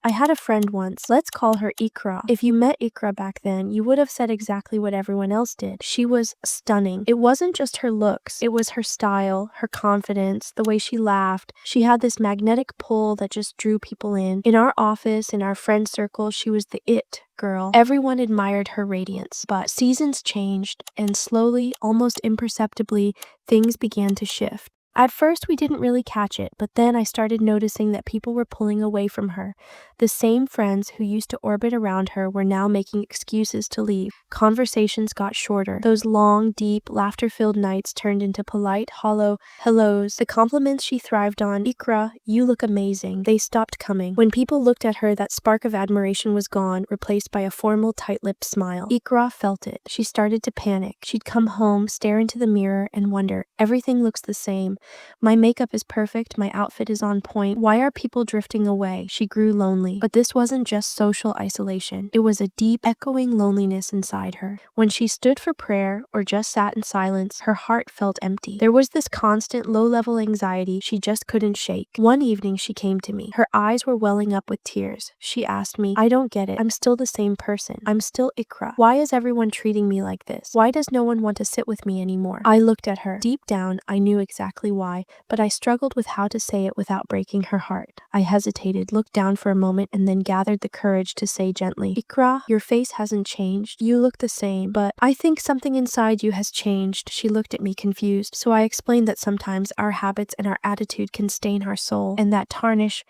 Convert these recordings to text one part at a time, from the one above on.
I had a friend once. Let's call her Iqra. If you met Iqra back then, you would have said exactly what everyone else did. She was stunning. It wasn't just her looks. It was her style, her confidence, the way she laughed. She had this magnetic pull that just drew people in. In our office, in our friend circle, she was the it girl. Everyone admired her radiance. But seasons changed, and slowly, almost imperceptibly, things began to shift. At first, we didn't really catch it, but then I started noticing that people were pulling away from her. The same friends who used to orbit around her were now making excuses to leave. Conversations got shorter. Those long, deep, laughter-filled nights turned into polite, hollow hellos. The compliments she thrived on, "Iqra, you look amazing," they stopped coming. When people looked at her, that spark of admiration was gone, replaced by a formal, tight-lipped smile. Iqra felt it. She started to panic. She'd come home, stare into the mirror, and wonder, everything looks the same. My makeup is perfect, my outfit is on point. Why are people drifting away? She grew lonely. But this wasn't just social isolation. It was a deep, echoing loneliness inside her. When she stood for prayer or just sat in silence, her heart felt empty. There was this constant, low-level anxiety she just couldn't shake. One evening, she came to me. Her eyes were welling up with tears. She asked me, "I don't get it. I'm still the same person. I'm still Iqra. Why is everyone treating me like this? Why does no one want to sit with me anymore?" I looked at her. Deep down, I knew exactly why, but I struggled with how to say it without breaking her heart. I hesitated, looked down for a moment, and then gathered the courage to say gently, "Iqra, your face hasn't changed. You look the same, but I think something inside you has changed." She looked at me confused, so I explained that sometimes our habits and our attitude can stain our soul, and that tarnish,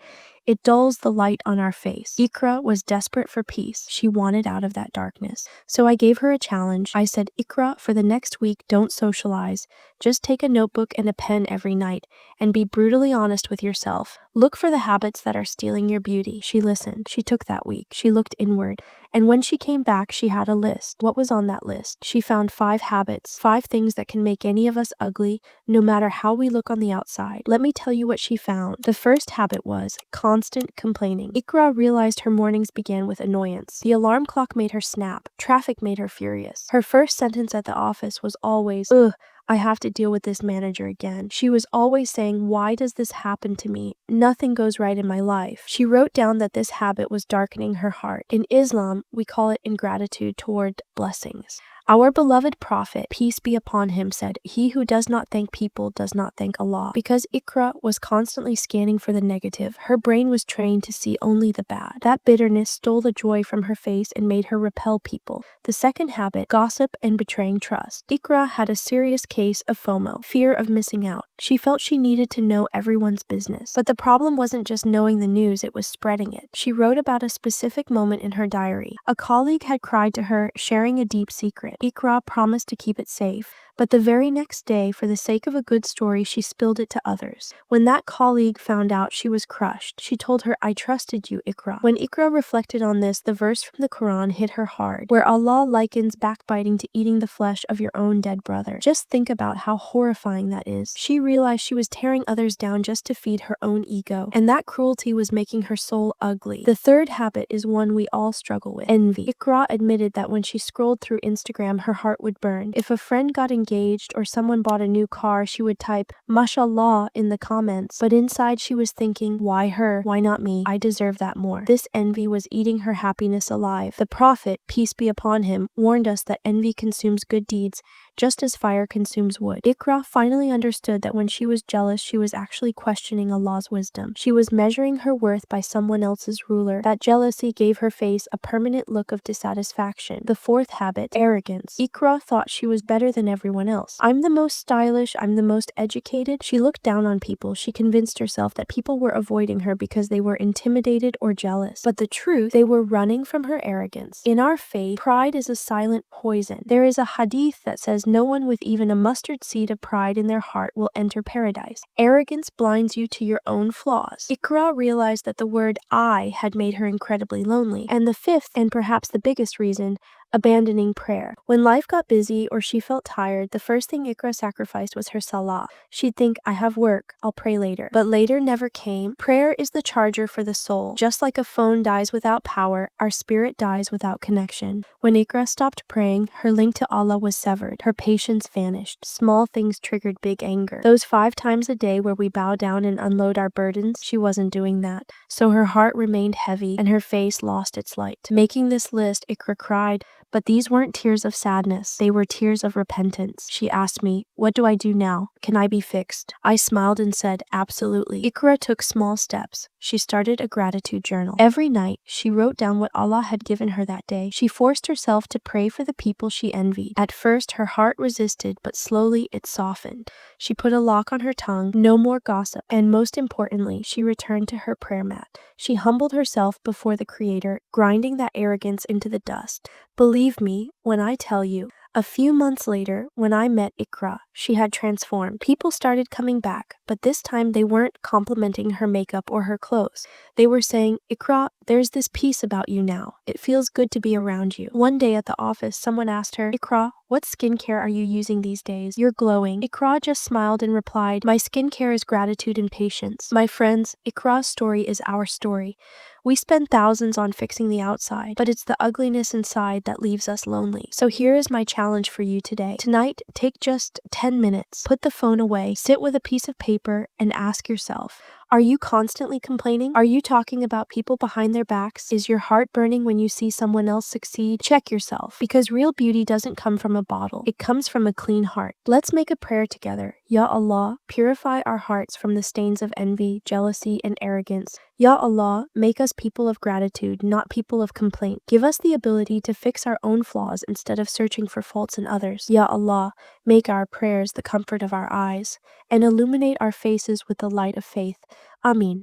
it dulls the light on our face. Iqra was desperate for peace. She wanted out of that darkness. So I gave her a challenge. I said, "Iqra, for the next week, don't socialize. Just take a notebook and a pen every night and be brutally honest with yourself. Look for the habits that are stealing your beauty." She listened. She took that week. She looked inward. And when she came back, she had a list. What was on that list? She found 5 habits, 5 things that can make any of us ugly, no matter how we look on the outside. Let me tell you what she found. The first habit was constant complaining. Iqra realized her mornings began with annoyance. The alarm clock made her snap. Traffic made her furious. Her first sentence at the office was always, "Ugh, I have to deal with this manager again." She was always saying, "Why does this happen to me? Nothing goes right in my life." She wrote down that this habit was darkening her heart. In Islam, we call it ingratitude toward blessings. Our beloved Prophet, peace be upon him, said, "He who does not thank people does not thank Allah." Because Iqra was constantly scanning for the negative, her brain was trained to see only the bad. That bitterness stole the joy from her face and made her repel people. The second habit, gossip and betraying trust. Iqra had a serious case of FOMO, fear of missing out. She felt she needed to know everyone's business. But the problem wasn't just knowing the news, it was spreading it. She wrote about a specific moment in her diary. A colleague had cried to her, sharing a deep secret. Iqra promised to keep it safe. But the very next day, for the sake of a good story, she spilled it to others. When that colleague found out, she was crushed. She told her, "I trusted you, Iqra." When Iqra reflected on this, the verse from the Quran hit her hard, where Allah likens backbiting to eating the flesh of your own dead brother. Just think about how horrifying that is. She realized she was tearing others down just to feed her own ego, and that cruelty was making her soul ugly. The third habit is one we all struggle with, envy. Iqra admitted that when she scrolled through Instagram, her heart would burn. If a friend got engaged or someone bought a new car, she would type, "Mashallah," in the comments. But inside she was thinking, why her? Why not me? I deserve that more. This envy was eating her happiness alive. The Prophet, peace be upon him, warned us that envy consumes good deeds, just as fire consumes wood. Iqra finally understood that when she was jealous, she was actually questioning Allah's wisdom. She was measuring her worth by someone else's ruler. That jealousy gave her face a permanent look of dissatisfaction. The fourth habit, arrogance. Iqra thought she was better than everyone else. "I'm the most stylish, I'm the most educated." She looked down on people. She convinced herself that people were avoiding her because they were intimidated or jealous. But the truth, they were running from her arrogance. In our faith, pride is a silent poison. There is a hadith that says no one with even a mustard seed of pride in their heart will enter paradise. Arrogance blinds you to your own flaws. Iqra realized that the word "I" had made her incredibly lonely. And the fifth, and perhaps the biggest reason, abandoning prayer. When life got busy or she felt tired, the first thing Iqra sacrificed was her Salah. She'd think, I have work, I'll pray later. But later never came. Prayer is the charger for the soul. Just like a phone dies without power, our spirit dies without connection. When Iqra stopped praying, her link to Allah was severed. Her patience vanished. Small things triggered big anger. Those 5 times a day where we bow down and unload our burdens, she wasn't doing that. So her heart remained heavy and her face lost its light. Making this list, Iqra cried, but these weren't tears of sadness. They were tears of repentance. She asked me, what do I do now? Can I be fixed? I smiled and said, absolutely. Iqra took small steps. She started a gratitude journal. Every night, she wrote down what Allah had given her that day. She forced herself to pray for the people she envied. At first, her heart resisted, but slowly it softened. She put a lock on her tongue, no more gossip, and most importantly, she returned to her prayer mat. She humbled herself before the Creator, grinding that arrogance into the dust. Believe me when I tell you, a few months later, when I met Iqra, she had transformed. People started coming back, but this time they weren't complimenting her makeup or her clothes. They were saying, Iqra, there's this peace about you now. It feels good to be around you. One day at the office, someone asked her, Iqra, what skincare are you using these days? You're glowing. Iqra just smiled and replied, my skincare is gratitude and patience. My friends, Iqra's story is our story. We spend thousands on fixing the outside, but it's the ugliness inside that leaves us lonely. So here is my challenge for you today. Tonight, take just 10 minutes. Put the phone away, sit with a piece of paper, and ask yourself, are you constantly complaining? Are you talking about people behind their backs? Is your heart burning when you see someone else succeed? Check yourself, because real beauty doesn't come from a bottle. It comes from a clean heart. Let's make a prayer together. Ya Allah, purify our hearts from the stains of envy, jealousy, and arrogance. Ya Allah, make us people of gratitude, not people of complaint. Give us the ability to fix our own flaws instead of searching for faults in others. Ya Allah, make our prayers the comfort of our eyes, and illuminate our faces with the light of faith. Amin.